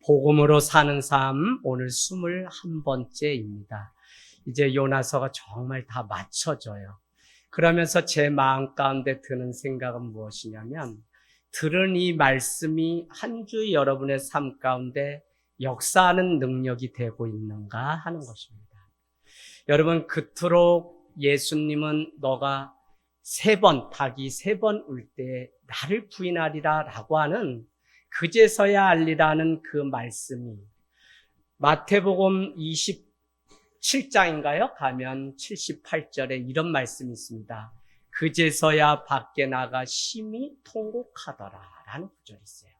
복음으로 사는 삶 오늘 21번째입니다. 이제 요나서가 정말 다 맞춰져요. 그러면서 제 마음 가운데 드는 생각은 무엇이냐면 들은 이 말씀이 한 주 여러분의 삶 가운데 역사하는 능력이 되고 있는가 하는 것입니다. 여러분, 그토록 예수님은 너가 닭이 3번 울 때 나를 부인하리라 라고 하는 그제서야 알리라는 그 말씀이 마태복음 27장인가요? 가면 78절에 이런 말씀이 있습니다. 그제서야 밖에 나가 심히 통곡하더라 라는 구절이 있어요.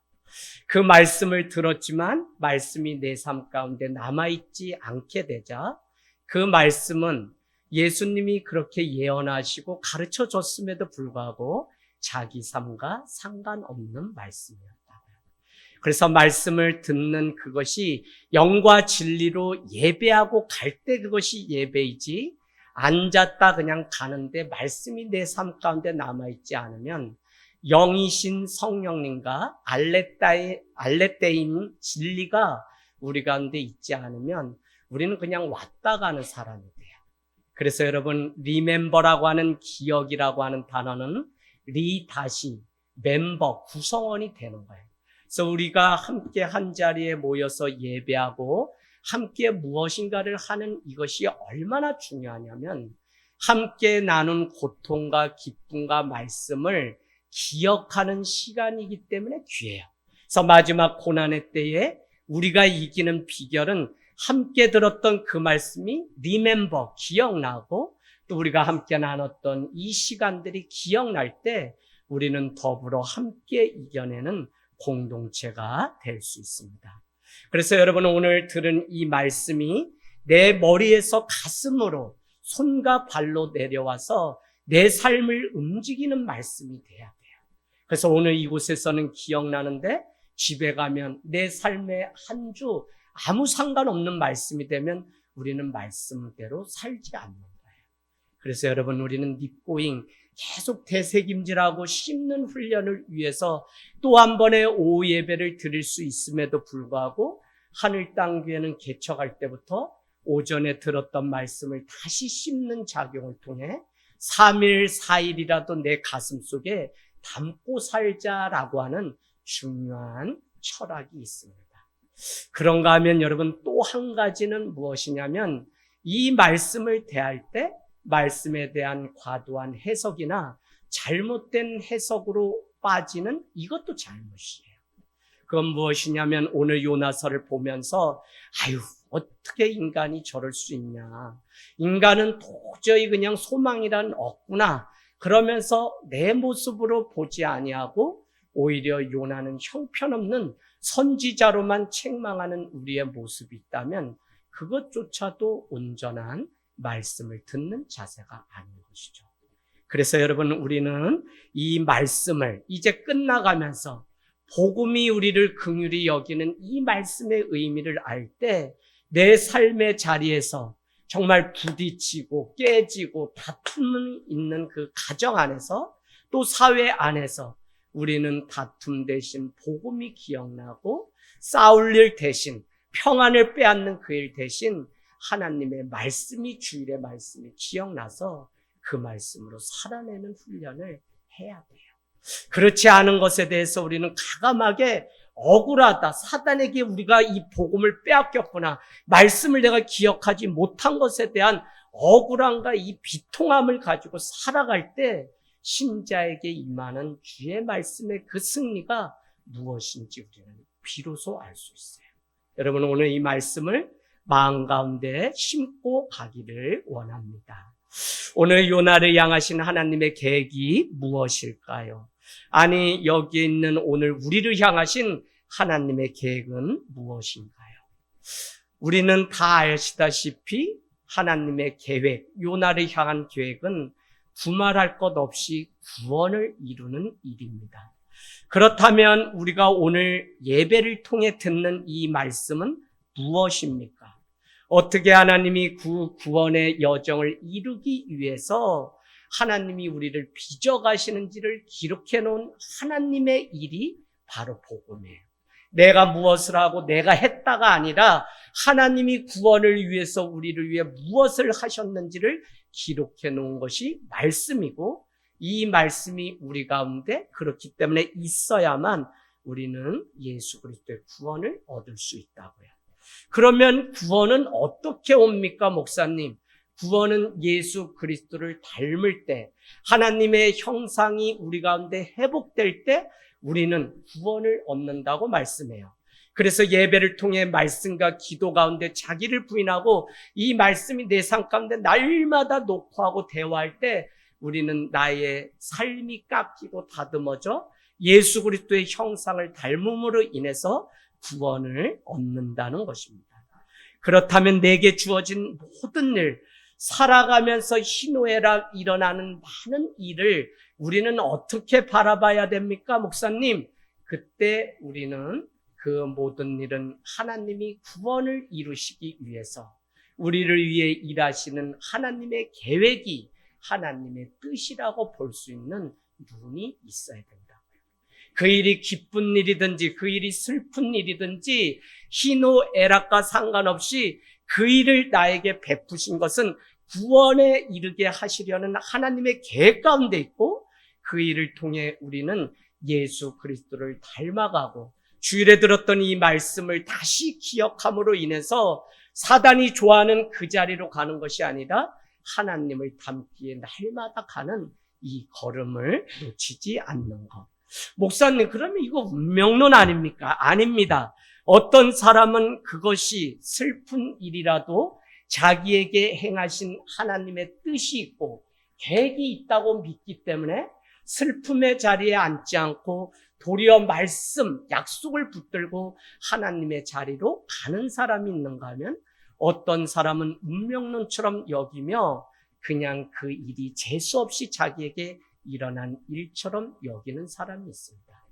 그 말씀을 들었지만 말씀이 내 삶 가운데 남아있지 않게 되자 그 말씀은 예수님이 그렇게 예언하시고 가르쳐 줬음에도 불구하고 자기 삶과 상관없는 말씀이었다. 그래서 말씀을 듣는 그것이 영과 진리로 예배하고 갈 때 그것이 예배이지 앉았다 그냥 가는데 말씀이 내 삶 가운데 남아있지 않으면 영이신 성령님과 알레떼인 진리가 우리 가운데 있지 않으면 우리는 그냥 왔다 가는 사람이 돼요. 그래서 여러분 리멤버라고 하는 기억이라고 하는 단어는 다시 멤버 구성원이 되는 거예요. 그래서 우리가 함께 한 자리에 모여서 예배하고 함께 무엇인가를 하는 이것이 얼마나 중요하냐면 함께 나눈 고통과 기쁨과 말씀을 기억하는 시간이기 때문에 귀해요. 그래서 마지막 고난의 때에 우리가 이기는 비결은 함께 들었던 그 말씀이 리멤버, 기억나고 또 우리가 함께 나눴던 이 시간들이 기억날 때 우리는 더불어 함께 이겨내는 공동체가 될 수 있습니다. 그래서 여러분 오늘 들은 이 말씀이 내 머리에서 가슴으로 손과 발로 내려와서 내 삶을 움직이는 말씀이 돼야 돼요. 그래서 오늘 이곳에서는 기억나는데 집에 가면 내 삶의 한 주 아무 상관없는 말씀이 되면 우리는 말씀대로 살지 않는 거예요. 그래서 여러분 우리는 립고잉 계속 되새김질하고 씹는 훈련을 위해서 또 한 번의 오후 예배를 드릴 수 있음에도 불구하고 하늘 땅 교회는 개척할 때부터 오전에 들었던 말씀을 다시 씹는 작용을 통해 3일 4일이라도 내 가슴 속에 담고 살자라고 하는 중요한 철학이 있습니다. 그런가 하면 여러분 또 한 가지는 무엇이냐면 이 말씀을 대할 때 말씀에 대한 과도한 해석이나 잘못된 해석으로 빠지는 이것도 잘못이에요. 그건 무엇이냐면 오늘 요나서를 보면서 어떻게 인간이 저럴 수 있냐. 인간은 도저히 그냥 소망이란 없구나. 그러면서 내 모습으로 보지 아니하고 오히려 요나는 형편없는 선지자로만 책망하는 우리의 모습이 있다면 그것조차도 온전한 말씀을 듣는 자세가 아닌 것이죠. 그래서 여러분 우리는 이 말씀을 이제 끝나가면서 복음이 우리를 긍휼히 여기는 이 말씀의 의미를 알 때 내 삶의 자리에서 정말 부딪히고 깨지고 다툼이 있는 그 가정 안에서 또 사회 안에서 우리는 다툼 대신 복음이 기억나고 싸울 일 대신 평안을 빼앗는 그 일 대신 하나님의 말씀이 주일의 말씀이 기억나서 그 말씀으로 살아내는 훈련을 해야 돼요. 그렇지 않은 것에 대해서 우리는 가감하게 억울하다. 사단에게 우리가 이 복음을 빼앗겼구나. 말씀을 내가 기억하지 못한 것에 대한 억울함과 이 비통함을 가지고 살아갈 때 신자에게 임하는 주의 말씀의 그 승리가 무엇인지 우리는 비로소 알 수 있어요. 여러분 오늘 이 말씀을 마음 가운데 심고 가기를 원합니다. 오늘 요나를 향하신 하나님의 계획이 무엇일까요? 아니 여기에 있는 오늘 우리를 향하신 하나님의 계획은 무엇인가요? 우리는 다 아시다시피 하나님의 계획, 요나를 향한 계획은 두말할 것 없이 구원을 이루는 일입니다. 그렇다면 우리가 오늘 예배를 통해 듣는 이 말씀은 무엇입니까? 어떻게 하나님이 구원의 여정을 이루기 위해서 하나님이 우리를 빚어가시는지를 기록해 놓은 하나님의 일이 바로 복음이에요. 내가 무엇을 하고 내가 했다가 아니라 하나님이 구원을 위해서 우리를 위해 무엇을 하셨는지를 기록해 놓은 것이 말씀이고, 이 말씀이 우리 가운데 그렇기 때문에 있어야만 우리는 예수 그리스도의 구원을 얻을 수 있다고요. 그러면 구원은 어떻게 옵니까, 목사님? 구원은 예수 그리스도를 닮을 때, 하나님의 형상이 우리 가운데 회복될 때 우리는 구원을 얻는다고 말씀해요. 그래서 예배를 통해 말씀과 기도 가운데 자기를 부인하고 이 말씀이 내 삶 가운데 날마다 녹화하고 대화할 때 우리는 나의 삶이 깎이고 다듬어져 예수 그리스도의 형상을 닮음으로 인해서 구원을 얻는다는 것입니다. 그렇다면 내게 주어진 모든 일, 살아가면서 희노애락 일어나는 많은 일을 우리는 어떻게 바라봐야 됩니까, 목사님? 그때 우리는 그 모든 일은 하나님이 구원을 이루시기 위해서 우리를 위해 일하시는 하나님의 계획이 하나님의 뜻이라고 볼 수 있는 눈이 있어야 된다고요. 그 일이 기쁜 일이든지 그 일이 슬픈 일이든지 희노애락과 상관없이 그 일을 나에게 베푸신 것은 구원에 이르게 하시려는 하나님의 계획 가운데 있고, 그 일을 통해 우리는 예수 그리스도를 닮아가고 주일에 들었던 이 말씀을 다시 기억함으로 인해서 사단이 좋아하는 그 자리로 가는 것이 아니라 하나님을 닮기에 날마다 가는 이 걸음을 놓치지 않는 것. 목사님, 그러면 이거 운명론 아닙니까? 아닙니다. 어떤 사람은 그것이 슬픈 일이라도 자기에게 행하신 하나님의 뜻이 있고 계획이 있다고 믿기 때문에 슬픔의 자리에 앉지 않고 도리어 말씀, 약속을 붙들고 하나님의 자리로 가는 사람이 있는가 하면, 어떤 사람은 운명론처럼 여기며 그냥 그 일이 재수없이 자기에게 일어난 일처럼 여기는 사람이 있습니다.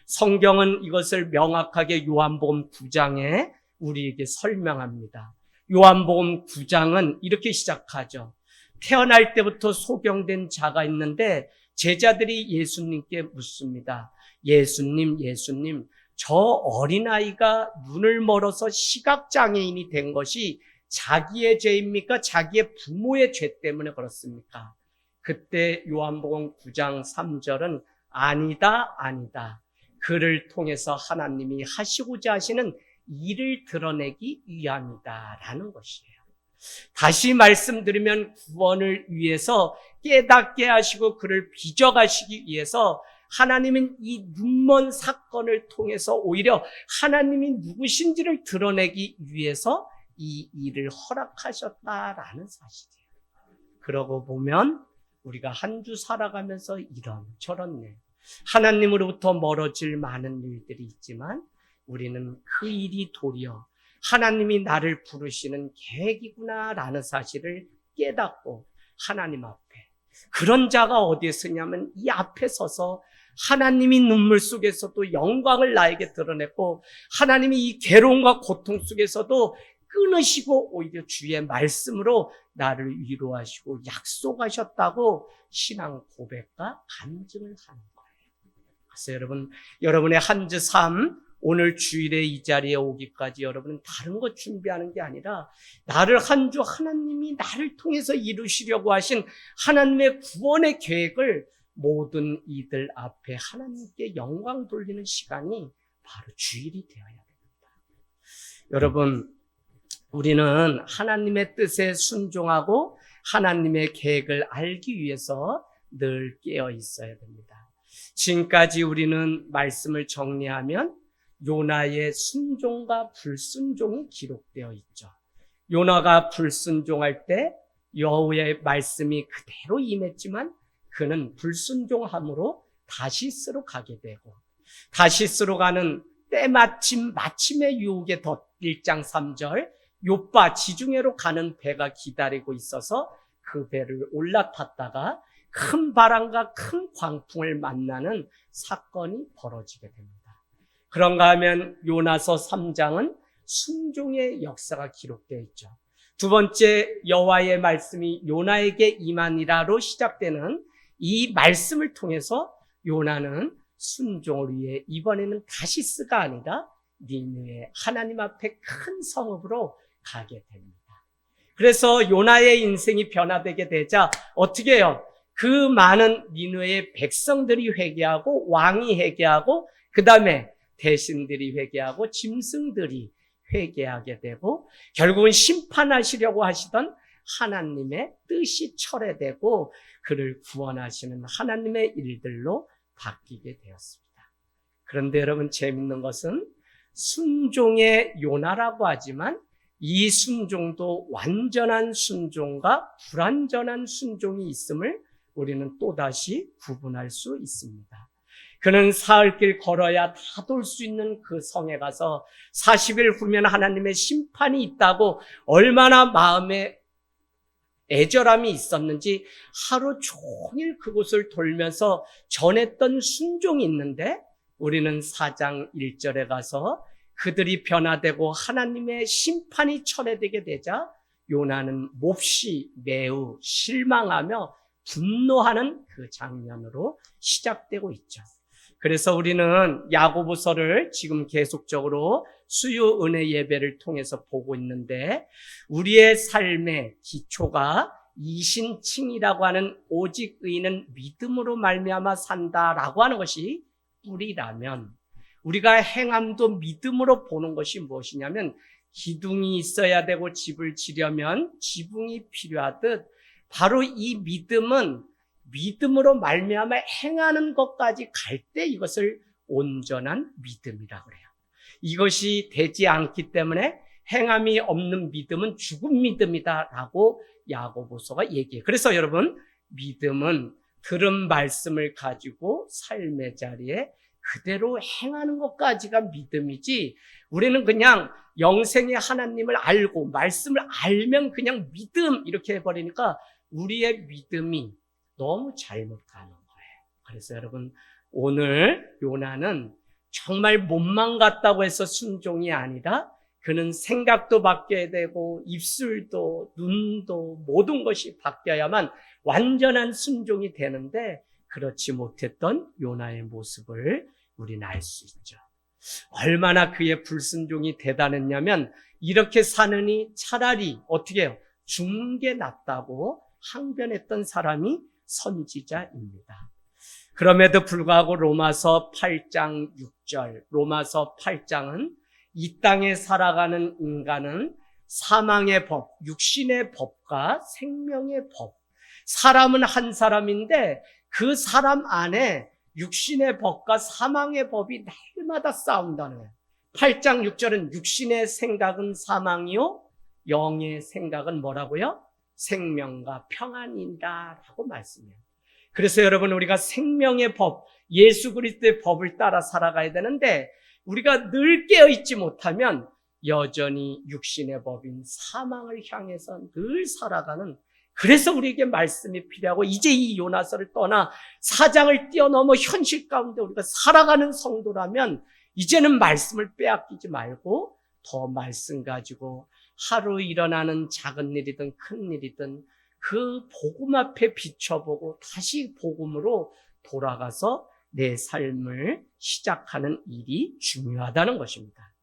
성경은 이것을 명확하게 요한복음 9장에 우리에게 설명합니다. 요한복음 9장은 이렇게 시작하죠. 태어날 때부터 소경된 자가 있는데 제자들이 예수님께 묻습니다. 예수님, 예수님, 저 어린아이가 눈을 멀어서 시각장애인이 된 것이 자기의 죄입니까? 자기의 부모의 죄 때문에 그렇습니까? 그때 요한복음 9장 3절은 아니다, 아니다. 그를 통해서 하나님이 하시고자 하시는 일을 드러내기 위함이다 라는 것이에요. 다시 말씀드리면 구원을 위해서 깨닫게 하시고 그를 빚어가시기 위해서 하나님은 이 눈먼 사건을 통해서 오히려 하나님이 누구신지를 드러내기 위해서 이 일을 허락하셨다라는 사실이에요. 그러고 보면 우리가 한 주 살아가면서 이런 저런 일, 하나님으로부터 멀어질 많은 일들이 있지만 우리는 그 일이 도리어 하나님이 나를 부르시는 계획이구나라는 사실을 깨닫고 하나님 앞에, 그런 자가 어디에 서냐면 이 앞에 서서 하나님이 눈물 속에서도 영광을 나에게 드러냈고 하나님이 이 괴로움과 고통 속에서도 끊으시고 오히려 주의 말씀으로 나를 위로하시고 약속하셨다고 신앙 고백과 간증을 하는 거예요. 그래서 여러분의 한 주 삶, 오늘 주일에 이 자리에 오기까지 여러분은 다른 것 준비하는 게 아니라 나를 한 주 하나님이 나를 통해서 이루시려고 하신 하나님의 구원의 계획을 모든 이들 앞에 하나님께 영광 돌리는 시간이 바로 주일이 되어야 됩니다. 여러분, 우리는 하나님의 뜻에 순종하고 하나님의 계획을 알기 위해서 늘 깨어 있어야 됩니다. 지금까지 우리는 말씀을 정리하면 요나의 순종과 불순종이 기록되어 있죠. 요나가 불순종할 때 여호와의 말씀이 그대로 임했지만 그는 불순종함으로 다시스로 가게 되고, 다시스로 가는 때마침 마침의 유혹에 덧 1장 3절 욥바 지중해로 가는 배가 기다리고 있어서 그 배를 올라탔다가 큰 바람과 큰 광풍을 만나는 사건이 벌어지게 됩니다. 그런가 하면 요나서 3장은 순종의 역사가 기록되어 있죠. 두 번째, 여호와의 말씀이 요나에게 임하니라로 시작되는 이 말씀을 통해서 요나는 순종을 위해 이번에는 다시스가 아니라 니느웨 하나님 앞에 큰 성읍으로 가게 됩니다. 그래서 요나의 인생이 변화되게 되자 어떻게 해요? 그 많은 니느웨의 백성들이 회개하고 왕이 회개하고 그 다음에 대신들이 회개하고 짐승들이 회개하게 되고 결국은 심판하시려고 하시던 하나님의 뜻이 철회되고 그를 구원하시는 하나님의 일들로 바뀌게 되었습니다. 그런데 여러분 재밌는 것은 순종의 요나라고 하지만 이 순종도 완전한 순종과 불완전한 순종이 있음을 우리는 또다시 구분할 수 있습니다. 그는 사흘길 걸어야 다 돌 수 있는 그 성에 가서 40일 후면 하나님의 심판이 있다고 얼마나 마음에 애절함이 있었는지 하루 종일 그곳을 돌면서 전했던 순종이 있는데 우리는 4장 1절에 가서 그들이 변화되고 하나님의 심판이 철회되게 되자 요나는 몹시 매우 실망하며 분노하는 그 장면으로 시작되고 있죠. 그래서 우리는 야고보서를 지금 계속적으로 수요 은혜 예배를 통해서 보고 있는데 우리의 삶의 기초가 이신칭이라고 하는 오직 의인은 믿음으로 말미암아 산다라고 하는 것이 뿌리라면 우리가 행함도 믿음으로 보는 것이 무엇이냐면 기둥이 있어야 되고 집을 지려면 지붕이 필요하듯 바로 이 믿음은 믿음으로 말미암아 행하는 것까지 갈 때 이것을 온전한 믿음이라고 해요. 이것이 되지 않기 때문에 행함이 없는 믿음은 죽은 믿음이다라고 야고보서가 얘기해요. 그래서 여러분 믿음은 들은 말씀을 가지고 삶의 자리에 그대로 행하는 것까지가 믿음이지 우리는 그냥 영생의 하나님을 알고 말씀을 알면 그냥 믿음 이렇게 해버리니까 우리의 믿음이 너무 잘못 가는 거예요. 그래서 여러분 오늘 요나는 정말 몸만 같다고 해서 순종이 아니라 그는 생각도 바뀌어야 되고 입술도 눈도 모든 것이 바뀌어야만 완전한 순종이 되는데 그렇지 못했던 요나의 모습을 우리는 알 수 있죠. 얼마나 그의 불순종이 대단했냐면 이렇게 사느니 차라리 어떻게 해요? 죽는 게 낫다고 항변했던 사람이 선지자입니다. 그럼에도 불구하고 로마서 8장 6절, 로마서 8장은 이 땅에 살아가는 인간은 사망의 법, 육신의 법과 생명의 법, 사람은 한 사람인데 그 사람 안에 육신의 법과 사망의 법이 날마다 싸운다는 거예요. 8장 6절은 육신의 생각은 사망이요, 영의 생각은 뭐라고요? 생명과 평안이다라고 말씀해요. 그래서 여러분 우리가 생명의 법, 예수 그리스도의 법을 따라 살아가야 되는데 우리가 늘 깨어있지 못하면 여전히 육신의 법인 사망을 향해서 늘 살아가는 그래서 우리에게 말씀이 필요하고 이제 이 요나서를 떠나 사장을 뛰어넘어 현실 가운데 우리가 살아가는 성도라면 이제는 말씀을 빼앗기지 말고 더 말씀 가지고 하루 일어나는 작은 일이든 큰 일이든 그 복음 앞에 비춰보고 다시 복음으로 돌아가서 내 삶을 시작하는 일이 중요하다는 것입니다.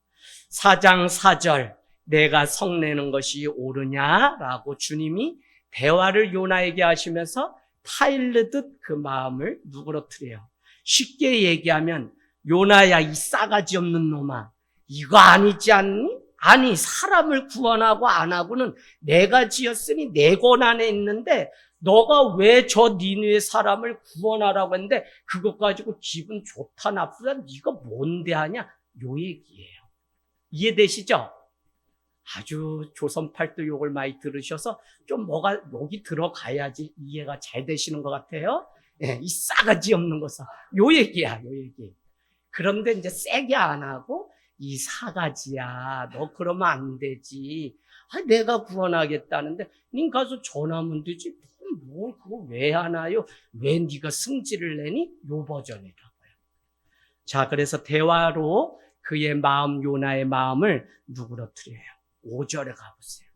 4장 4절 내가 성내는 것이 옳으냐라고 주님이 대화를 요나에게 하시면서 타일르듯 그 마음을 누그러뜨려요. 쉽게 얘기하면 요나야 이 싸가지 없는 놈아 이거 아니지 않니? 아니 사람을 구원하고 안 하고는 내가 지었으니 내 권한에 있는데 너가 왜 저 니느웨 사람을 구원하라고 했는데 그것 가지고 기분 좋다 나쁘다 네가 뭔데 하냐 요 얘기예요. 이해되시죠? 아주 조선팔도 욕을 많이 들으셔서 좀 뭐가 여기 들어가야지 이해가 잘 되시는 것 같아요. 예, 이 싸가지 없는 것은 요 얘기야 요 얘기. 그런데 이제 세게 안 하고 이 사가지야 너 그러면 안 되지. 내가 구원하겠다는데 님 가서 전하면 되지. 뭐 그거 왜 하나요? 왜 네가 승질을 내니? 요 버전이라고요. 자 그래서 대화로 그의 마음 요나의 마음을 누그러뜨려요. 5절에 가보세요.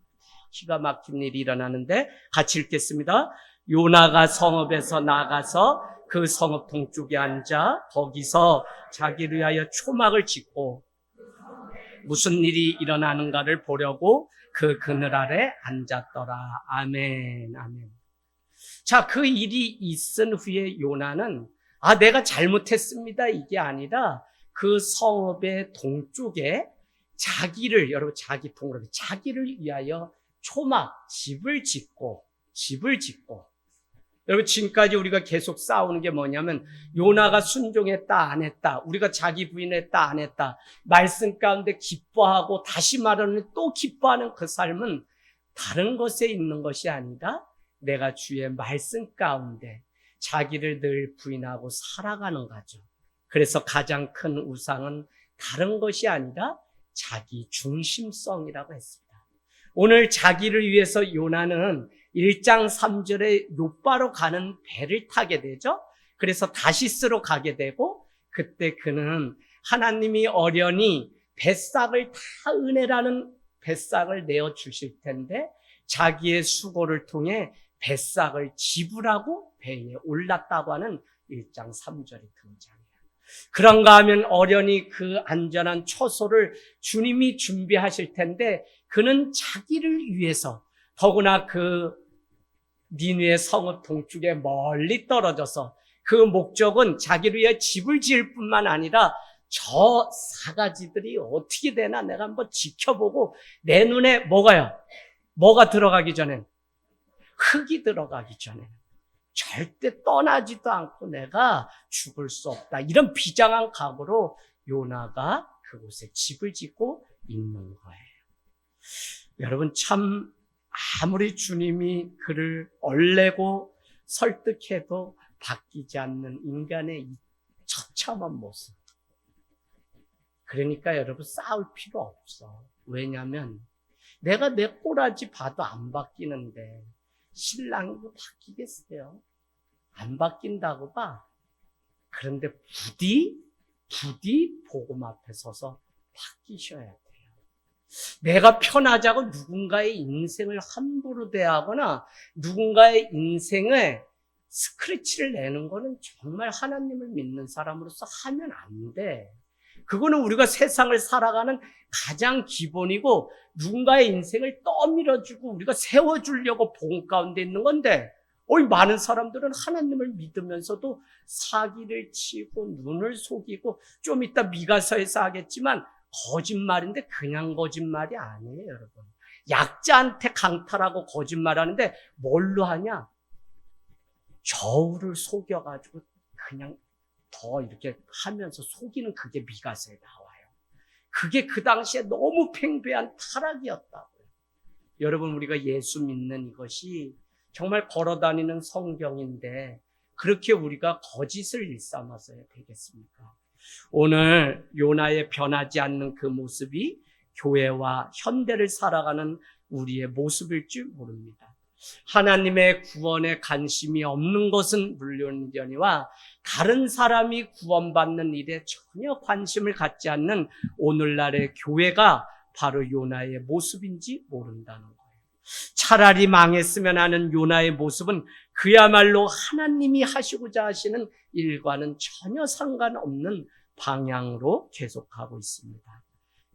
기가 막힌 일이 일어나는데 같이 읽겠습니다. 요나가 성읍에서 나가서 그 성읍 동쪽에 앉아 거기서 자기를 위하여 초막을 짓고 무슨 일이 일어나는가를 보려고 그 그늘 아래 앉았더라. 아멘, 아멘. 자, 그 일이 있은 후에 요나는 내가 잘못했습니다. 이게 아니라 그 성읍의 동쪽에 여러분 자기를 위하여 집을 짓고 여러분 지금까지 우리가 계속 싸우는 게 뭐냐면 요나가 순종했다 안 했다, 우리가 자기 부인했다 안 했다, 말씀 가운데 기뻐하고 다시 말하는 또 기뻐하는 그 삶은 다른 것에 있는 것이 아니라 내가 주의 말씀 가운데 자기를 늘 부인하고 살아가는 거죠. 그래서 가장 큰 우상은 다른 것이 아니라 자기 중심성이라고 했습니다. 오늘 자기를 위해서 요나는 1장 3절에 욥바로 가는 배를 타게 되죠. 그래서 다시스로 가게 되고, 그때 그는 하나님이 어련히 뱃삭을 다 은혜라는 뱃삭을 내어주실 텐데 자기의 수고를 통해 뱃삭을 지불하고 배에 올랐다고 하는 1장 3절이 등장해요. 그런가 하면 어련히 그 안전한 처소를 주님이 준비하실 텐데 그는 자기를 위해서, 더구나 그 니느웨 성읍 동쪽에 멀리 떨어져서 그 목적은 자기를 위해 집을 지을 뿐만 아니라 저 사가지들이 어떻게 되나 내가 한번 지켜보고, 내 눈에 뭐가 들어가기 전엔, 흙이 들어가기 전에 절대 떠나지도 않고 내가 죽을 수 없다, 이런 비장한 각오로 요나가 그곳에 집을 짓고 있는 거예요. 여러분, 참 아무리 주님이 그를 얼레고 설득해도 바뀌지 않는 인간의 이 처참한 모습. 그러니까 여러분, 싸울 필요 없어. 왜냐하면 내가 내 꼬라지 봐도 안 바뀌는데 신랑이 바뀌겠어요? 안 바뀐다고 봐. 그런데 부디 복음 앞에 서서 바뀌셔야 돼요. 내가 편하자고 누군가의 인생을 함부로 대하거나 누군가의 인생에 스크래치를 내는 거는 정말 하나님을 믿는 사람으로서 하면 안 돼. 그거는 우리가 세상을 살아가는 가장 기본이고, 누군가의 인생을 떠밀어주고 우리가 세워주려고 복음 가운데 있는 건데, 많은 사람들은 하나님을 믿으면서도 사기를 치고 눈을 속이고, 좀 이따 미가서에서 하겠지만 거짓말인데 그냥 거짓말이 아니에요, 여러분. 약자한테 강탈하고 거짓말하는데 뭘로 하냐? 저울을 속여가지고 그냥 더 이렇게 하면서 속이는, 그게 미가서에 나와요. 그게 그 당시에 너무 팽배한 타락이었다고요. 여러분, 우리가 예수 믿는 이것이 정말 걸어다니는 성경인데 그렇게 우리가 거짓을 일삼아서야 되겠습니까? 오늘 요나의 변하지 않는 그 모습이 교회와 현대를 살아가는 우리의 모습일 줄 모릅니다. 하나님의 구원에 관심이 없는 것은 물론이거니와 다른 사람이 구원받는 일에 전혀 관심을 갖지 않는 오늘날의 교회가 바로 요나의 모습인지 모른다는 거예요. 차라리 망했으면 하는 요나의 모습은 그야말로 하나님이 하시고자 하시는 일과는 전혀 상관없는 방향으로 계속하고 있습니다.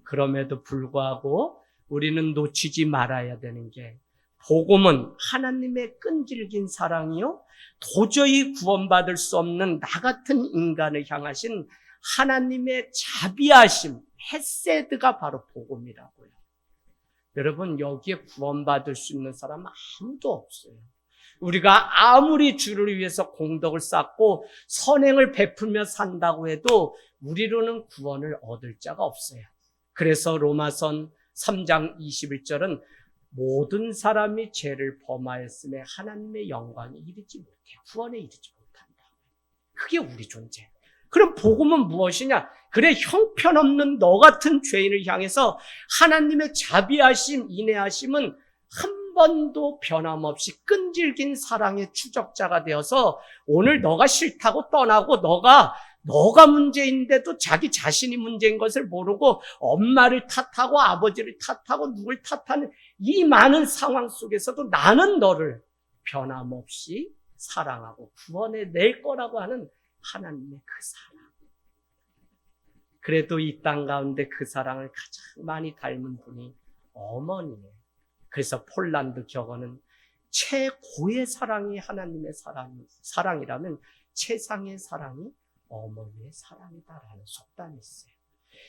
그럼에도 불구하고 우리는 놓치지 말아야 되는 게, 복음은 하나님의 끈질긴 사랑이요, 도저히 구원받을 수 없는 나 같은 인간을 향하신 하나님의 자비하심, 헤세드가 바로 복음이라고요. 여러분, 여기에 구원받을 수 있는 사람은 아무도 없어요. 우리가 아무리 주를 위해서 공덕을 쌓고 선행을 베풀며 산다고 해도 우리로는 구원을 얻을 자가 없어요. 그래서 로마서 3장 21절은 모든 사람이 죄를 범하였음에 하나님의 영광에 이르지 못해요. 구원에 이르지 못한다. 그게 우리 존재. 그럼 복음은 무엇이냐? 그래, 형편없는 너 같은 죄인을 향해서 하나님의 자비하심, 인애하심은 한 번도 변함없이 끈질긴 사랑의 추적자가 되어서 오늘 너가 싫다고 떠나고 너가 문제인데도 자기 자신이 문제인 것을 모르고 엄마를 탓하고 아버지를 탓하고 누굴 탓하는 이 많은 상황 속에서도 나는 너를 변함없이 사랑하고 구원해 낼 거라고 하는 하나님의 그 사랑. 그래도 이 땅 가운데 그 사랑을 가장 많이 닮은 분이 어머니예요. 그래서 폴란드 격언은 최고의 사랑이 하나님의 사랑이라면 최상의 사랑이 어머니의 사랑이다라는 속담이 있어요.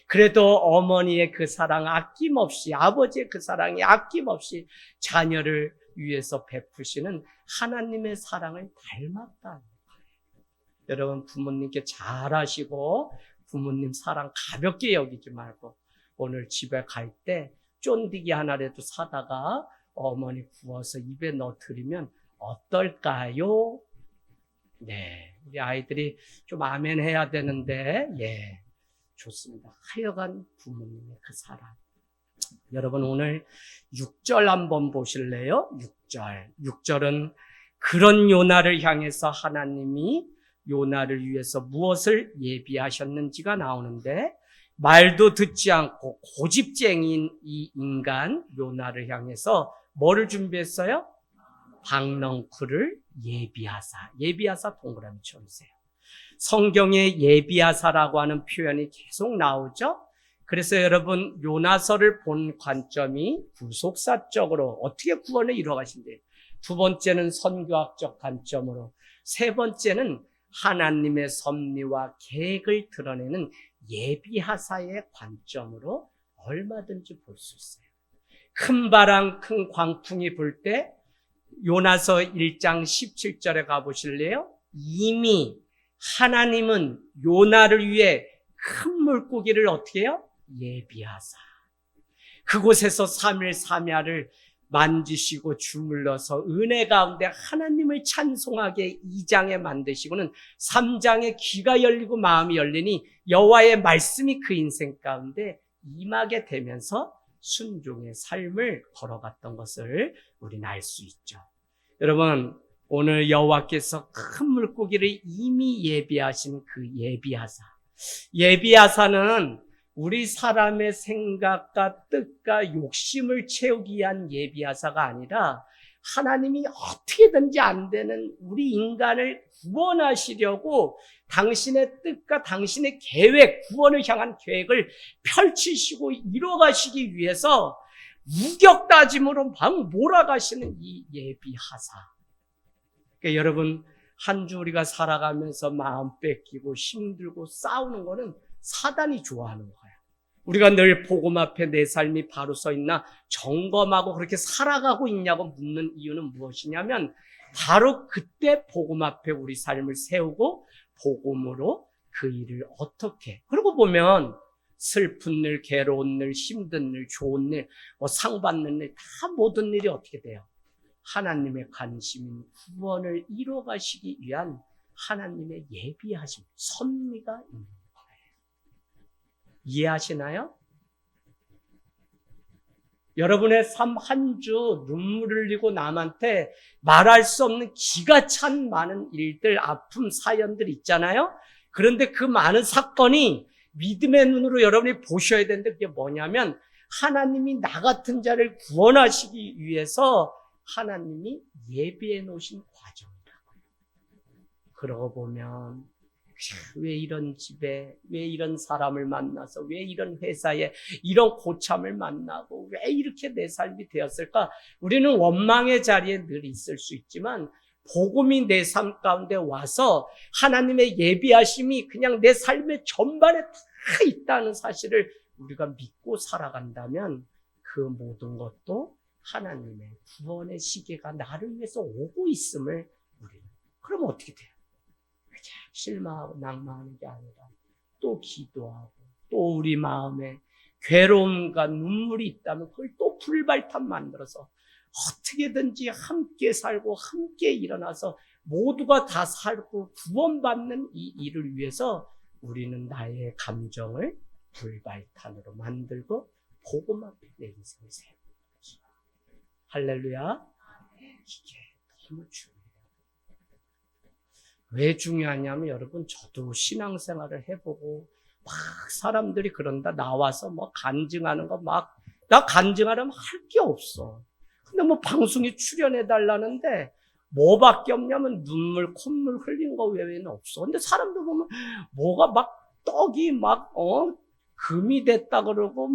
그래도 어머니의 그 사랑 아낌없이, 아버지의 그 사랑이 아낌없이 자녀를 위해서 베푸시는 하나님의 사랑을 닮았다는 거예요. 여러분, 부모님께 잘하시고 부모님 사랑 가볍게 여기지 말고 오늘 집에 갈 때 쫀디기 하나라도 사다가 어머니 구워서 입에 넣어드리면 어떨까요? 네, 우리 아이들이 좀 아멘 해야 되는데, 예, 좋습니다. 하여간 부모님의 그 사랑. 여러분, 오늘 6절 한번 보실래요? 6절. 6절은 그런 요나를 향해서 하나님이 요나를 위해서 무엇을 예비하셨는지가 나오는데, 말도 듣지 않고 고집쟁이인 이 인간 요나를 향해서 뭐를 준비했어요? 박넝쿨을 예비하사 동그라미 쳐주세요. 성경에 예비하사라고 하는 표현이 계속 나오죠. 그래서 여러분, 요나서를 본 관점이 구속사적으로 어떻게 구원을 이루어가신대요. 두 번째는 선교학적 관점으로, 세 번째는 하나님의 섭리와 계획을 드러내는 예비하사의 관점으로 얼마든지 볼 수 있어요. 큰 바람, 큰 광풍이 불 때 요나서 1장 17절에 가보실래요? 이미 하나님은 요나를 위해 큰 물고기를 어떻게 해요? 예비하사. 그곳에서 3일 3야를 만지시고 주물러서 은혜 가운데 하나님을 찬송하게 2장에 만드시고는 3장에 귀가 열리고 마음이 열리니 여호와의 말씀이 그 인생 가운데 임하게 되면서 순종의 삶을 걸어갔던 것을 우리는 알 수 있죠. 여러분, 오늘 여호와께서 큰 물고기를 이미 예비하신 그 예비하사는 우리 사람의 생각과 뜻과 욕심을 채우기 위한 예비하사가 아니라 하나님이 어떻게든지 안 되는 우리 인간을 구원하시려고 당신의 뜻과 당신의 계획, 구원을 향한 계획을 펼치시고 이뤄가시기 위해서 우격다짐으로 막 몰아가시는 이 예비하사. 그러니까 여러분, 한 주 우리가 살아가면서 마음 뺏기고 힘들고 싸우는 거는 사단이 좋아하는 거예요. 우리가 늘 복음 앞에 내 삶이 바로 서 있나 점검하고 그렇게 살아가고 있냐고 묻는 이유는 무엇이냐면 바로 그때 복음 앞에 우리 삶을 세우고 복음으로 그 일을 어떻게, 그러고 보면 슬픈 일, 괴로운 일, 힘든 일, 좋은 일, 상 받는 일, 다 모든 일이 어떻게 돼요? 하나님의 관심인 구원을 이뤄가시기 위한 하나님의 예비하심, 섭리가 있는 거예요. 이해하시나요? 여러분의 삶 한 주 눈물 흘리고 남한테 말할 수 없는 기가 찬 많은 일들, 아픔, 사연들 있잖아요. 그런데 그 많은 사건이 믿음의 눈으로 여러분이 보셔야 되는데 그게 뭐냐면 하나님이 나 같은 자를 구원하시기 위해서 하나님이 예비해 놓으신 과정이라고요. 그러고 보면 왜 이런 집에, 왜 이런 사람을 만나서, 왜 이런 회사에 이런 고참을 만나고 왜 이렇게 내 삶이 되었을까? 우리는 원망의 자리에 늘 있을 수 있지만 복음이 내 삶 가운데 와서 하나님의 예비하심이 그냥 내 삶의 전반에 다 있다는 사실을 우리가 믿고 살아간다면 그 모든 것도 하나님의 구원의 시계가 나를 위해서 오고 있음을 우리는, 그럼 어떻게 돼요? 실망하고 낭망하는 게 아니라 또 기도하고 또 우리 마음에 괴로움과 눈물이 있다면 그걸 또 불발탄 만들어서 어떻게든지 함께 살고 함께 일어나서 모두가 다 살고 구원받는 이 일을 위해서 우리는 나의 감정을 불발탄으로 만들고 복음 앞에 내 인생을 세우는 거죠. 할렐루야. 이게 너무 중요해요. 왜 중요하냐면 여러분, 저도 신앙생활을 해보고 막 사람들이 그런다 나와서 뭐 간증하는 거 막, 나 간증하려면 할 게 없어. 근데 뭐 방송에 출연해달라는데 뭐밖에 없냐면 눈물, 콧물 흘린 거 외에는 없어. 근데 사람들 보면 뭐가 막 떡이 막 금이 됐다 그러고,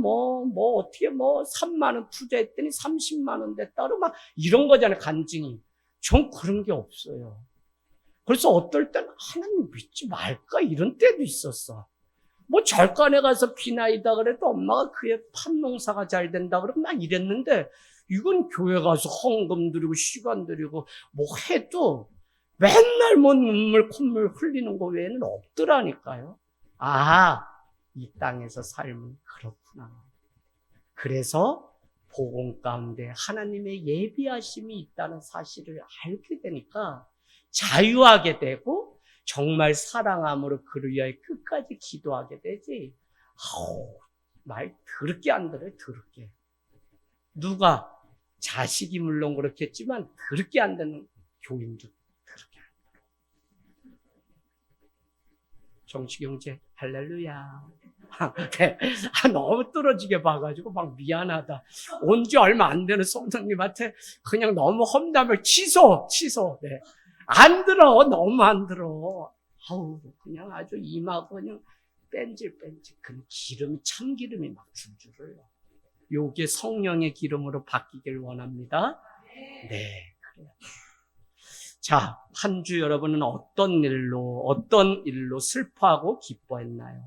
어떻게 3만 원 투자했더니 30만 원 됐다 그러고, 막 이런 거잖아요, 간증이. 전 그런 게 없어요. 그래서 어떨 땐 하나님 믿지 말까? 이런 때도 있었어. 절간에 가서 비나이다 그래도 엄마가 그의 팥농사가 잘 된다 그러면 나 이랬는데, 이건 교회 가서 헌금 드리고 시간 드리고 해도 맨날 눈물 콧물 흘리는 거 외에는 없더라니까요. 이 땅에서 삶은 그렇구나. 그래서 복음 가운데 하나님의 예비하심이 있다는 사실을 알게 되니까 자유하게 되고 정말 사랑함으로 그를 위하여 끝까지 기도하게 되지. 말 더럽게 안 들어요, 더럽게. 누가? 자식이 물론 그렇겠지만 더럽게 안 되는 교인도 더럽게 안 들어. 정치경제 할렐루야. 네. 너무 떨어지게 봐가지고 막 미안하다. 온 지 얼마 안 되는 성도님한테 그냥 너무 험담을 취소. 네. 안 들어. 너무 안 들어. 그냥 아주 이마가 그냥 뺀질뺀질. 그 기름이, 참기름이 막 줄줄 흘러. 요게 성령의 기름으로 바뀌길 원합니다. 네. 그래요. 자, 한 주 여러분은 어떤 일로 슬퍼하고 기뻐했나요?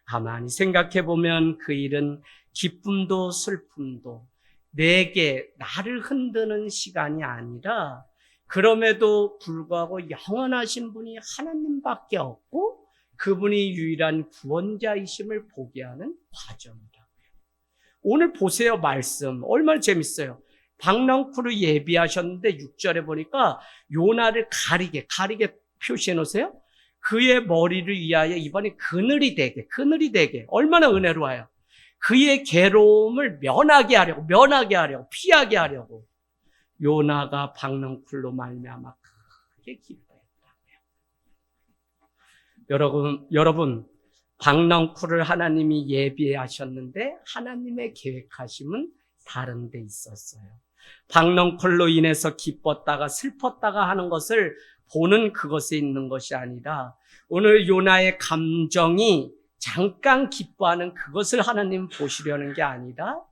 가만히 생각해 보면 그 일은 기쁨도 슬픔도 내게 나를 흔드는 시간이 아니라 그럼에도 불구하고 영원하신 분이 하나님밖에 없고 그분이 유일한 구원자이심을 보게 하는 과정이라고요. 오늘 보세요, 말씀. 얼마나 재밌어요. 박넝쿨을 예비하셨는데 6절에 보니까 요나를 가리게 표시해 놓으세요. 그의 머리를 위하여 이번에 그늘이 되게 얼마나 은혜로워요. 그의 괴로움을 면하게 하려고 피하게 하려고 요나가 박넝쿨로 말미암아 크게 기뻐했다고요. 여러분 박넝쿨을 하나님이 예비하셨는데 하나님의 계획하심은 다른 데 있었어요. 박넝쿨로 인해서 기뻤다가 슬펐다가 하는 것을 보는 그것에 있는 것이 아니라 오늘 요나의 감정이 잠깐 기뻐하는 그것을 하나님 보시려는 게 아니라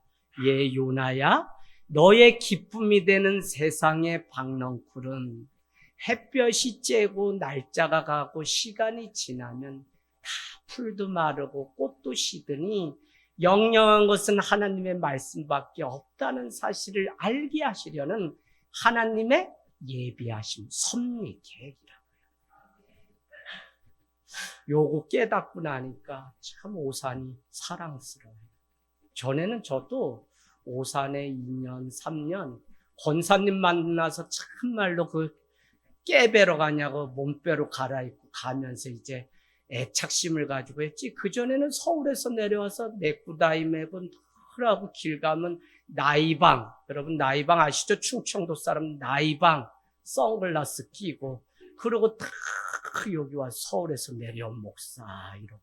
요나야 너의 기쁨이 되는 세상의 박넝쿨은 햇볕이 쬐고 날짜가 가고 시간이 지나면 다 풀도 마르고 꽃도 시드니 영영한 것은 하나님의 말씀밖에 없다는 사실을 알게 하시려는 하나님의 예비하심, 섭리 계획이라고요. 요거 깨닫고 나니까 참 오산이 사랑스러워요. 전에는 저도 오산에 2년, 3년 권사님 만나서 참말로 깨배러 가냐고 몸빼로 갈아입고 가면서 이제 애착심을 가지고 했지. 그전에는 서울에서 내려와서 네꾸다이 메고 하고 길 가면 나이방, 여러분 나이방 아시죠? 충청도 사람 나이방 선글라스 끼고 그러고 딱 여기 와 서울에서 내려온 목사 이러고.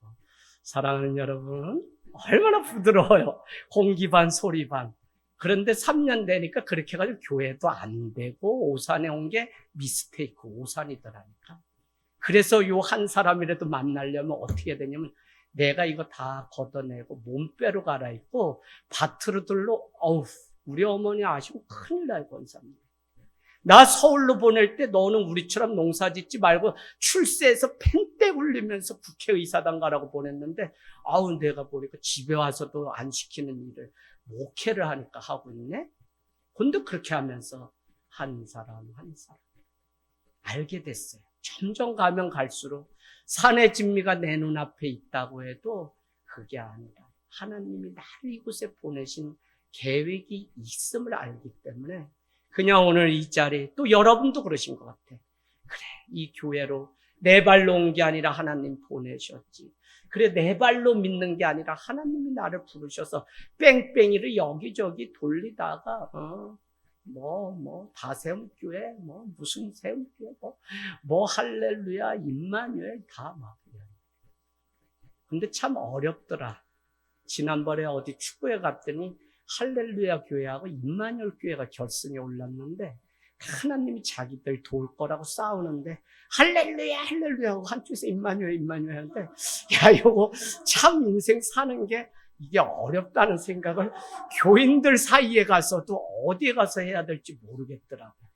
사랑하는 여러분 얼마나 부드러워요. 공기 반 소리 반. 그런데 3년 되니까 그렇게 해가지고 교회도 안 되고 오산에 온 게 미스테이크 오산이더라니까. 그래서 요 한 사람이라도 만나려면 어떻게 되냐면 내가 이거 다 걷어내고 몸빼로 갈아입고 밭으로 들러 우리 어머니 아시고 큰일 날 권사님. 나 서울로 보낼 때 너는 우리처럼 농사 짓지 말고 출세해서 팽대 울리면서 국회의사당 가라고 보냈는데 내가 보니까 집에 와서도 안 시키는 일을 목회를 하니까 하고 있네. 근데 그렇게 하면서 한 사람 알게 됐어요. 점점 가면 갈수록 산의 진미가 내 눈앞에 있다고 해도 그게 아니라 하나님이 나를 이곳에 보내신 계획이 있음을 알기 때문에 그냥 오늘 이 자리 또 여러분도 그러신 것 같아. 그래, 이 교회로 내 발로 온 게 아니라 하나님 보내셨지. 그래, 내 발로 믿는 게 아니라 하나님이 나를 부르셔서 뺑뺑이를 여기저기 돌리다가 다세움교회, 무슨 세움교회, 할렐루야, 임마누엘 다 막. 근데 참 어렵더라. 지난번에 어디 축구회 갔더니 할렐루야 교회하고 임마누엘 교회가 결승에 올랐는데 하나님이 자기들 도울 거라고 싸우는데 할렐루야 할렐루야 하고 한쪽에서 임마누엘 임마누엘 하는데 야 이거 참 인생 사는 게 이게 어렵다는 생각을 교인들 사이에 가서도 어디에 가서 해야 될지 모르겠더라고요.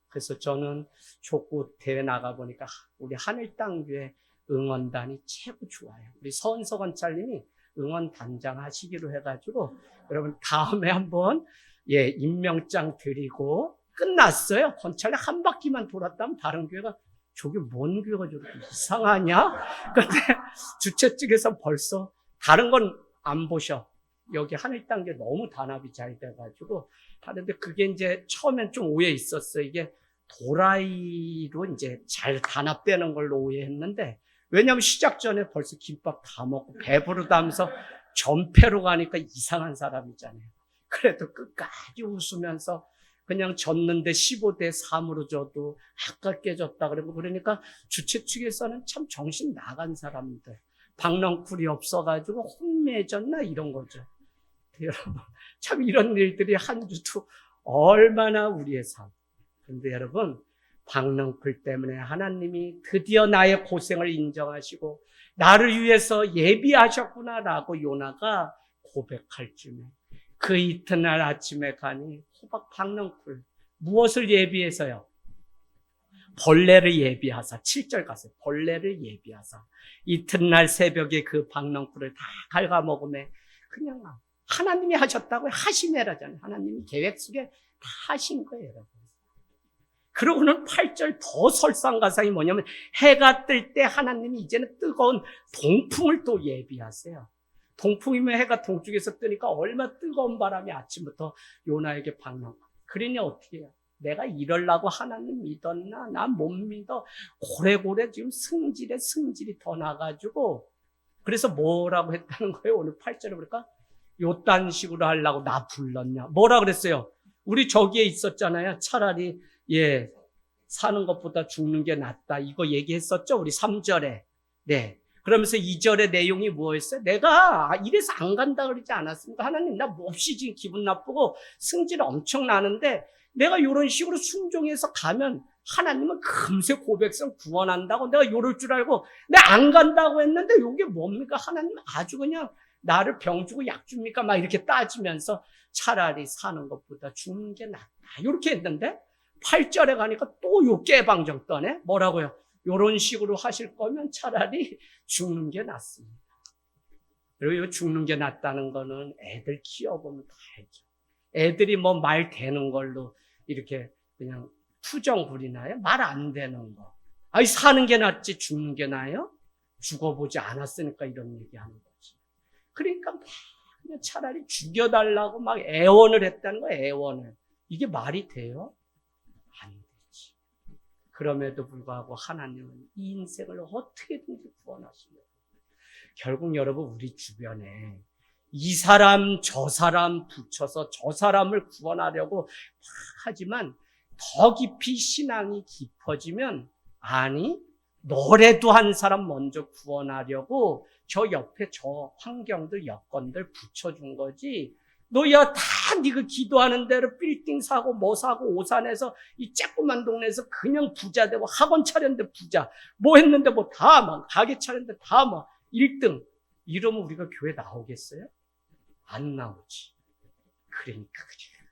그래서 저는 족구 대회 나가보니까 우리 하늘땅교회 응원단이 최고 좋아요. 우리 서은석 원장님이 응원단장 하시기로 해가지고 여러분 다음에 한번 임명장 드리고 끝났어요. 건찰에 한 바퀴만 돌았다면 다른 교회가 저게 뭔 교회가 저렇게 이상하냐? 근데 주최 측에서 벌써 다른 건 안 보셔. 여기 하늘단계 너무 단합이 잘 돼가지고 하는데 그게 이제 처음엔 좀 오해 있었어요. 이게 도라이로 이제 잘 단합되는 걸로 오해했는데 왜냐면 시작 전에 벌써 김밥 다 먹고 배부르다 하면서 전패로 가니까 이상한 사람이잖아요. 그래도 끝까지 웃으면서 그냥 졌는데 15대 3으로 져도 아깝게 졌다 그러고 그러니까 주최 측에서는 참 정신 나간 사람들. 박넝쿨이 없어가지고 혼매졌나 이런 거죠. 여러분 참 이런 일들이 한 주도 얼마나 우리의 삶. 그런데 여러분 박넝쿨 때문에 하나님이 드디어 나의 고생을 인정하시고 나를 위해서 예비하셨구나라고 요나가 고백할 쯤에 그 이튿날 아침에 가니 호박 박넝쿨 무엇을 예비해서요? 벌레를 예비하사 7절 가세요. 벌레를 예비하사 이튿날 새벽에 그 박넝쿨을 다 갉아먹음에 그냥 하나님이 하셨다고 하시메라잖아요. 하나님이 계획 속에 다 하신 거예요, 여러분. 그러고는 8절 더 설상가상이 뭐냐면 해가 뜰 때 하나님이 이제는 뜨거운 동풍을 또 예비하세요. 동풍이면 해가 동쪽에서 뜨니까 얼마나 뜨거운 바람이 아침부터 요나에게 박는 거예요. 그러니 어떻게 해요? 내가 이러려고 하나님 믿었나? 나 못 믿어. 고래고래 지금 승질이 더 나가지고 그래서 뭐라고 했다는 거예요? 오늘 8절에 보니까 요딴 식으로 하려고 나 불렀냐? 뭐라 그랬어요? 우리 저기에 있었잖아요. 차라리 사는 것보다 죽는 게 낫다. 이거 얘기했었죠? 우리 3절에. 네. 그러면서 2절의 내용이 뭐였어요? 내가 이래서 안 간다 그러지 않았습니까? 하나님 나 몹시 지금 기분 나쁘고 승질 엄청 나는데 내가 이런 식으로 순종해서 가면 하나님은 금세 고백성 구원한다고 내가 이럴 줄 알고 내가 안 간다고 했는데 이게 뭡니까? 하나님 아주 그냥 나를 병 주고 약 줍니까? 막 이렇게 따지면서 차라리 사는 것보다 죽는 게 낫다. 이렇게 했는데 8절에 가니까 또 요 깨방정 떠네. 뭐라고요? 이런 식으로 하실 거면 차라리 죽는 게 낫습니다. 그리고 이 죽는 게 낫다는 거는 애들 키워보면 다 알죠. 애들이 뭐 말 되는 걸로 이렇게 그냥 투정 부리나요? 말 안 되는 거. 아니 사는 게 낫지 죽는 게 나아요? 죽어보지 않았으니까 이런 얘기하는 거지. 그러니까 막 그냥 차라리 죽여달라고 막 애원을 했다는 거예요. 애원을. 이게 말이 돼요? 안 되지. 그럼에도 불구하고 하나님은 이 인생을 어떻게든지 구원하시려고. 결국 여러분 우리 주변에 이 사람 저 사람 붙여서 저 사람을 구원하려고 하지만 더 깊이 신앙이 깊어지면 아니 너라도 한 사람 먼저 구원하려고 저 옆에 저 환경들 여건들 붙여준 거지. 너야 다 네가 기도하는 대로 빌딩 사고 뭐 사고 오산에서 이 쬐꼬만 동네에서 그냥 부자 되고 학원 차렸는데 부자 뭐 했는데 뭐 다 막 가게 차렸는데 다 막 1등 이러면 우리가 교회 나오겠어요? 안 나오지. 그러니까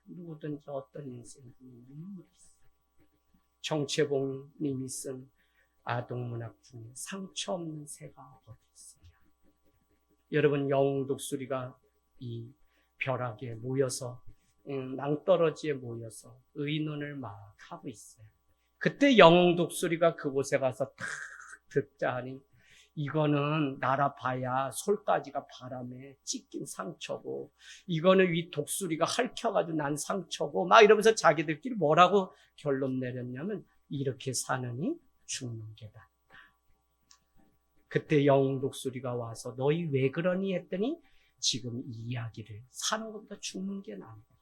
누구든지 어떤 인생이든 눈물이 있어. 정채봉 님이 쓴 아동문학 중에 상처 없는 새가 어디 있으냐. 여러분 영웅 독수리가 이 벼락에 모여서 낭떠러지에 모여서 의논을 막 하고 있어요. 그때 영웅 독수리가 그곳에 가서 탁 듣자 하니 이거는 날아봐야 솔가지가 바람에 찢긴 상처고 이거는 위 독수리가 핥혀가지고 난 상처고 막 이러면서 자기들끼리 뭐라고 결론 내렸냐면 이렇게 사느니 죽는 게 낫다. 그때 영웅 독수리가 와서 너희 왜 그러니 했더니 지금 이 이야기를 사는 것보다 죽는 게 나은 것 같아요.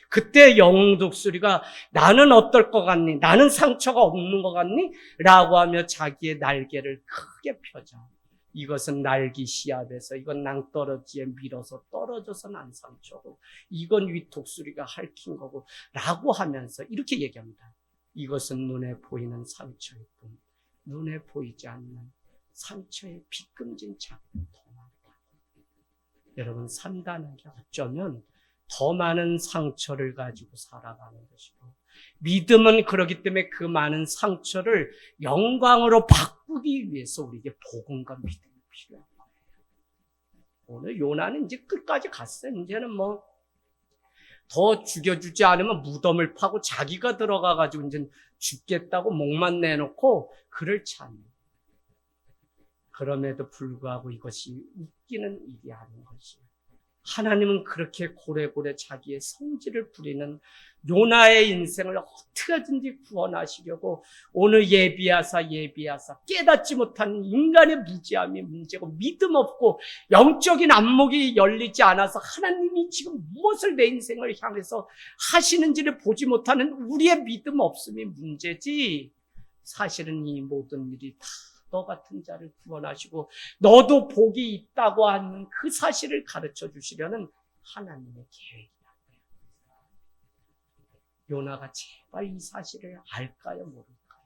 그때 영웅 독수리가 나는 어떨 것 같니? 나는 상처가 없는 것 같니? 라고 하며 자기의 날개를 크게 펴자 이것은 날기 시합에서, 이건 낭떠러지에 밀어서 떨어져서 난 상처고, 이건 위톡수리가 핥힌 거고 라고 하면서 이렇게 얘기합니다. 이것은 눈에 보이는 상처일 뿐 눈에 보이지 않는 상처의 비금진 자국이 더 많다. 여러분, 산다는 게 어쩌면 더 많은 상처를 가지고 살아가는 것이고, 믿음은 그렇기 때문에 그 많은 상처를 영광으로 바꾸기 위해서 우리에게 복음과 믿음이 필요한 거예요. 오늘 요나는 이제 끝까지 갔어요. 이제는 뭐 더 죽여주지 않으면 무덤을 파고 자기가 들어가가지고 이제 죽겠다고 목만 내놓고 그를 찾는. 그럼에도 불구하고 이것이 웃기는 일이 아닌 것이에요. 하나님은 그렇게 고래고래 자기의 성질을 부리는 요나의 인생을 어떻게든지 구원하시려고 오늘 예비하사 깨닫지 못한 인간의 무지함이 문제고, 믿음 없고 영적인 안목이 열리지 않아서 하나님이 지금 무엇을 내 인생을 향해서 하시는지를 보지 못하는 우리의 믿음 없음이 문제지, 사실은 이 모든 일이 다 너 같은 자를 구원하시고 너도 복이 있다고 하는 그 사실을 가르쳐 주시려는 하나님의 계획이라고요. 요나가 제발 이 사실을 알까요, 모를까요?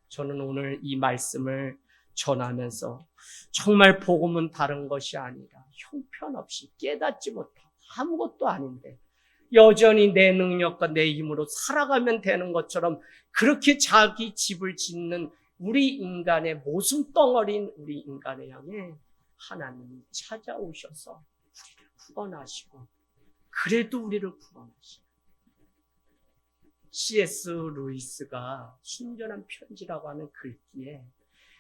저는 오늘 이 말씀을 전하면서 정말 복음은 다른 것이 아니라 형편없이 깨닫지 못하고 아무것도 아닌데 여전히 내 능력과 내 힘으로 살아가면 되는 것처럼 그렇게 자기 집을 짓는 우리 인간의 모순 덩어리인 우리 인간을 향해 하나님이 찾아오셔서 우리를 구원하시고, 그래도 우리를 구원하시고, C.S. 루이스가 순전한 편지라고 하는 글귀에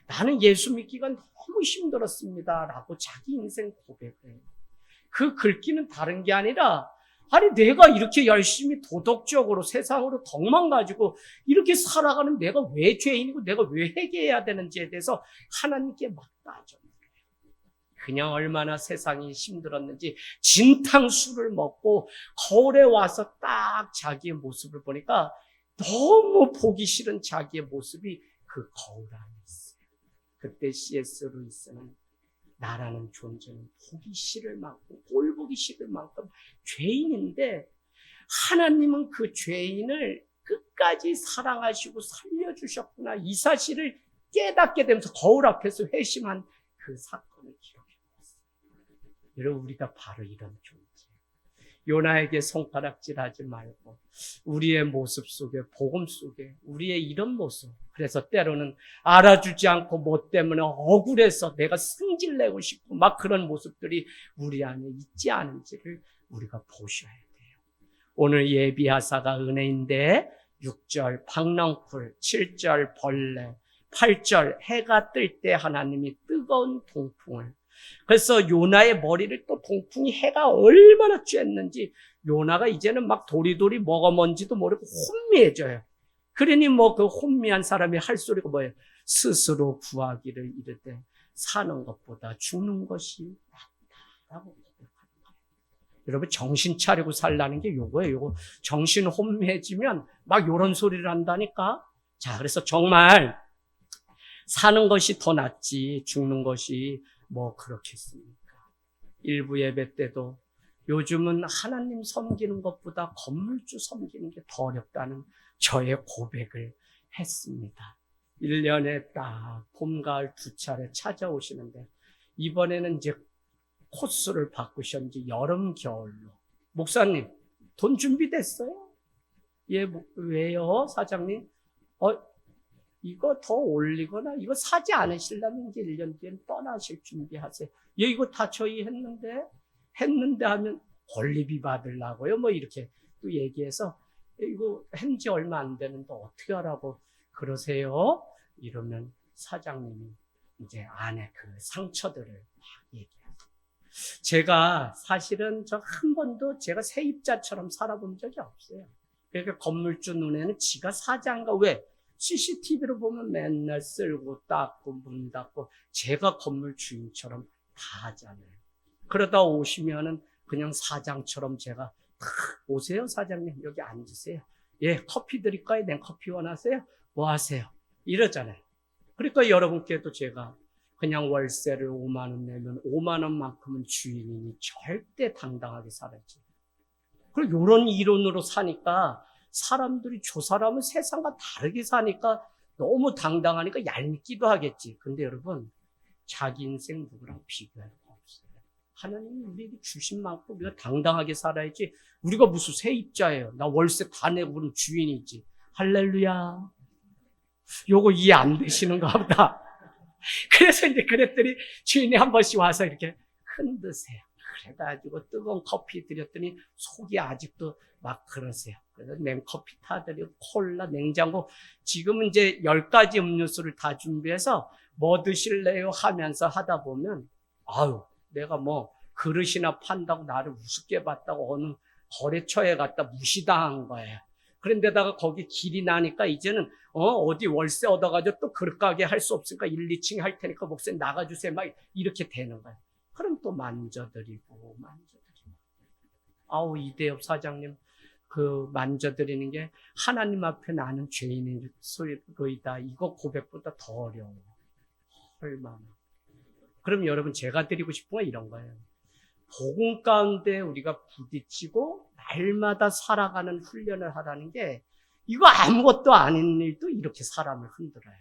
나는 예수 믿기가 너무 힘들었습니다 라고 자기 인생 고백을 해요. 그 글귀는 다른 게 아니라, 아니 내가 이렇게 열심히 도덕적으로 세상으로 덕만 가지고 이렇게 살아가는 내가 왜 죄인이고 내가 왜 회개해야 되는지에 대해서 하나님께 막 따져요. 그냥 얼마나 세상이 힘들었는지 진탕수를 먹고 거울에 와서 딱 자기의 모습을 보니까 너무 보기 싫은 자기의 모습이 그 거울 안에 있어요. 그때 C.S. 루이스는 나라는 존재는 보기 싫을 만큼, 꼴 보기 싫을 만큼 죄인인데 하나님은 그 죄인을 끝까지 사랑하시고 살려주셨구나, 이 사실을 깨닫게 되면서 거울 앞에서 회심한 그 사건을 기록해봤어요. 여러분, 우리가 바로 이런 존재. 요나에게 손가락질하지 말고 우리의 모습 속에, 복음 속에 우리의 이런 모습, 그래서 때로는 알아주지 않고 뭐 때문에 억울해서 내가 승질내고 싶고 막 그런 모습들이 우리 안에 있지 않은지를 우리가 보셔야 돼요. 오늘 예비하사가 은혜인데 6절 박넝쿨, 7절 벌레, 8절 해가 뜰 때 하나님이 뜨거운 동풍을, 그래서 요나의 머리를 또 동풍이, 해가 얼마나 쬐는지 요나가 이제는 막 도리도리 뭐가 뭔지도 모르고 혼미해져요. 그러니 뭐 그 혼미한 사람이 할 소리가 뭐예요? 스스로 구하기를 이르되 사는 것보다 죽는 것이 낫다라고 고백하는 거예요. 여러분, 정신 차리고 살라는 게 요거예요. 요거 정신 혼미해지면 막 요런 소리를 한다니까. 자, 그래서 정말 사는 것이 더 낫지 죽는 것이 뭐 그렇겠습니까? 일부 예배 때도 요즘은 하나님 섬기는 것보다 건물주 섬기는 게 더 어렵다는 저의 고백을 했습니다. 1년에 딱 봄, 가을 두 차례 찾아오시는데 이번에는 이제 코스를 바꾸셨는지 여름, 겨울로. 목사님, 돈 준비됐어요? 예, 왜요? 사장님? 이거 더 올리거나 이거 사지 않으시려면 이제 1년 뒤엔 떠나실 준비하세요. 예, 이거 다 저희 했는데 하면 권리비 받으려고요. 뭐 이렇게 또 얘기해서 이거 한지 얼마 안 되는데 어떻게 하라고 그러세요? 이러면 사장님이 이제 안에 그 상처들을 막 얘기해요. 제가 사실은 저 한 번도 제가 세입자처럼 살아본 적이 없어요. 그러니까 건물주 눈에는 지가 사장인가, 왜? CCTV로 보면 맨날 쓸고 닦고 문 닫고 제가 건물 주인처럼 다 하잖아요. 그러다 오시면은 그냥 사장처럼 제가 오세요 사장님, 여기 앉으세요. 예, 커피 드릴까요? 냉커피 원하세요? 뭐 하세요? 이러잖아요. 그러니까 여러분께도 제가 그냥 월세를 5만 원 내면 5만 원만큼은 주인이 절대 당당하게 살았지. 그리고 이런 이론으로 사니까 사람들이 저 사람은 세상과 다르게 사니까 너무 당당하니까 얄밉기도 하겠지. 근데 여러분, 자기 인생 누구랑 비교할 거 없어요. 하나님이 우리에게 주신 만큼 우리가 당당하게 살아야지. 우리가 무슨 세입자예요. 나 월세 다 내고 그럼 주인이지. 할렐루야. 요거 이해 안 되시는가 보다. 그래서 이제 그랬더니 주인이 한 번씩 와서 이렇게 흔드세요. 그래가지고 뜨거운 커피 드렸더니 속이 아직도 막 그러세요. 그래서 냉커피 타드리고 콜라, 냉장고, 지금은 이제 10가지 음료수를 다 준비해서 뭐 드실래요? 하면서 하다 보면, 아유, 내가 뭐 그릇이나 판다고 나를 우습게 봤다고 어느 거래처에 갔다 무시당한 거예요. 그런데다가 거기 길이 나니까 이제는 어디 월세 얻어가지고 또 그릇 가게 할 수 없으니까 1, 2층에 할 테니까 목사님 나가주세요. 막 이렇게 되는 거예요. 그럼 또 만져드리고. 아우, 이대엽 사장님, 그 만져드리는 게 하나님 앞에 나는 죄인인 소리로이다. 이거 고백보다 더 어려워요. 얼마나. 그럼 여러분, 제가 드리고 싶은 건 이런 거예요. 복음 가운데 우리가 부딪히고 날마다 살아가는 훈련을 하라는 게, 이거 아무것도 아닌 일도 이렇게 사람을 흔들어요.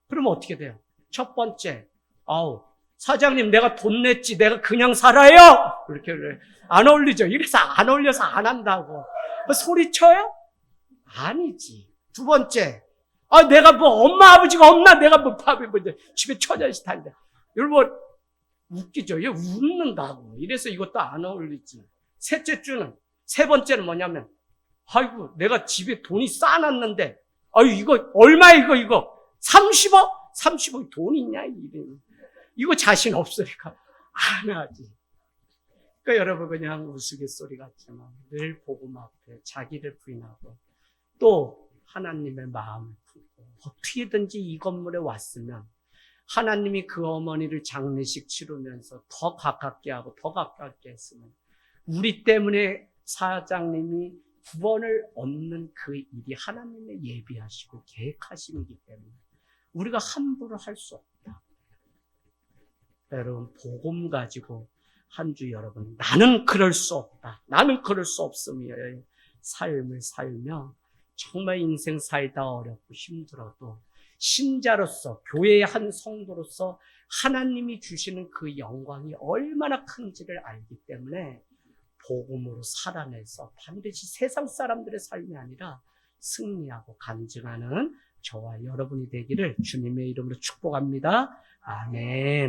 그러면 어떻게 돼요? 첫 번째, 아우, 사장님 내가 돈 냈지, 내가 그냥 살아요! 이렇게 안 어울리죠? 이래서 안 어울려서 안 한다고. 뭐 소리쳐요? 아니지. 두 번째, 내가 뭐 엄마 아버지가 없나? 내가 뭐 밥이 뭐 집에 처자식 다닌다. 여러분, 웃기죠? 얘 웃는다고. 이래서 이것도 안 어울리지. 세 번째는 뭐냐면, 아이고, 내가 집에 돈이 쌓아놨는데, 이거, 얼마 이거? 30억? 30억이 돈 있냐? 이거 자신 없으니까 안 하지. 그러니까 여러분, 그냥 우스갯소리 같지만 늘 복음 앞에 자기를 부인하고 또 하나님의 마음을 품고 어떻게든지 이 건물에 왔으면 하나님이 그 어머니를 장례식 치르면서 더 가깝게 하고 더 가깝게 했으면 우리 때문에 사장님이 구원을 얻는 그 일이 하나님의 예비하시고 계획하심이기 때문에 우리가 함부로 할 수 없다. 여러분, 복음 가지고 한 주 여러분, 나는 그럴 수 없다. 나는 그럴 수 없음이에요. 삶을 살며 정말 인생 살다 어렵고 힘들어도 신자로서, 교회의 한 성도로서 하나님이 주시는 그 영광이 얼마나 큰지를 알기 때문에 복음으로 살아내서 반드시 세상 사람들의 삶이 아니라 승리하고 간증하는 저와 여러분이 되기를 주님의 이름으로 축복합니다. 아멘.